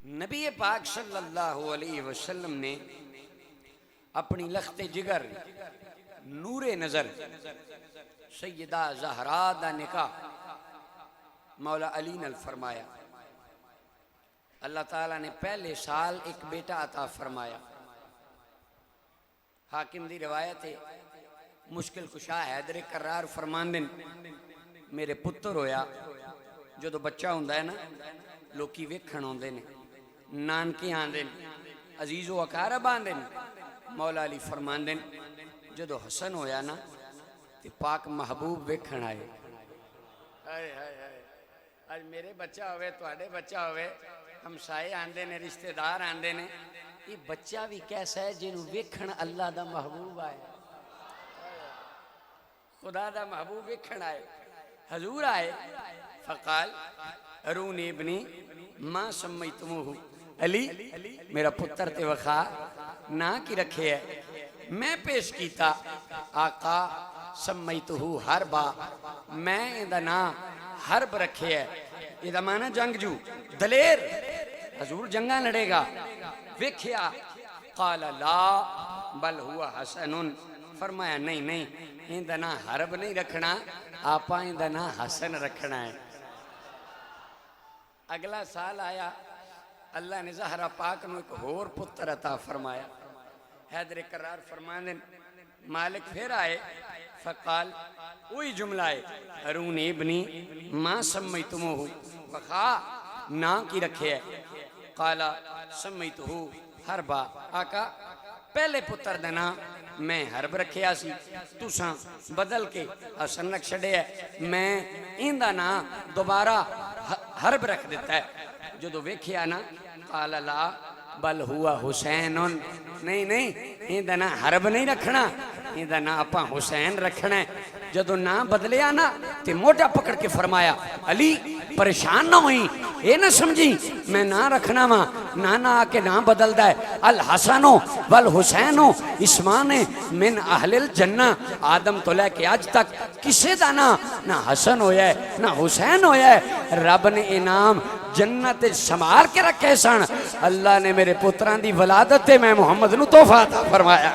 نبی پاک صلی اللہ علیہ وسلم نے اپنی لخت جگر نور نظر سیدہ زہرا دا نکاح مولا علی نے فرمایا۔ اللہ تعالیٰ نے پہلے سال ایک بیٹا عطا فرمایا۔ حاکم دی روایت ہے، مشکل کشا حیدر کرار فرماندن میرے پتر ہویا جدو بچہ ہوندہ ہے نا لوکی ویکھن ہوندے نے، نانکی آندے نے، عزیز و اقارب آندے نے۔ مولا علی فرماندن جدو حسن ہویا نا تے پاک محبوب ویکھن آئے۔ آج میرے بچہ ہوئے تواڈے بچہ ہوئے، ہمسائے آندے نے، رشتہ دار آندے نے، یہ بچہ بھی کیسا ہے جنہوں ویکھن اللہ دا محبوب آئے، خدا دا محبوب ویکھن آئے۔ حضور آئے فقال ارونی ابنی ما سمیتموہ، علی میرا پتر تے وخا نا کی رکھے ہے۔ میں پیش کیتا آقا سمیتہ حربا، میں اندہ نا حرب رکھے ہے۔ یہ معنی جنگجو دلیر، حضور جنگا لڑے گا۔ ویکھیا قال لا بل ہوا حسن، فرمایا نہیں نہیں اندہ نا حرب نہیں رکھنا، آپا اندہ نا حسن رکھنا ہے۔ اگلا سال آیا، اللہ نے زہرا پاک نو ایک ہور پتر عطا فرمایا۔ حیدر کرار فرماندن مالک پھر آئے فقال وہی جملہ ہے ارونی ابنی ما سمیتموہ، وخا نا کی رکھے ہے۔ قالا سمیتہ حربا، آقا پہلے پتر دینا میں حرب رکھیا سی، تُساں بدل کے حسن رکھ چھڑے ہے، میں اندہ نا دوبارہ حرب رکھ دیتا ہے۔ جو ویکھیا نا قال لا بل ہوا حسین، نہیں نہیں اندہ نا حرب نہیں رکھنا، اندہ نا اپا حسین رکھنا ہے۔ جدو نا بدلیا نا تے موٹا پکڑ کے فرمایا علی پریشان نہ ہوئی، اے نہ سمجھی میں نا رکھنا ماں، نانا آکے نا بدل دا ہے۔ الحسنو والحسینو اسمان من اہل الجنہ، آدم تو لے کے آج تک کسے دا نہ حسن ہویا ہے نہ حسین ہویا ہے۔ رب نے انعام جنت سنبھال کے رکھے سن، اللہ نے میرے پتران دی ولادت میں محمد نو تحفہ عطا فرمایا۔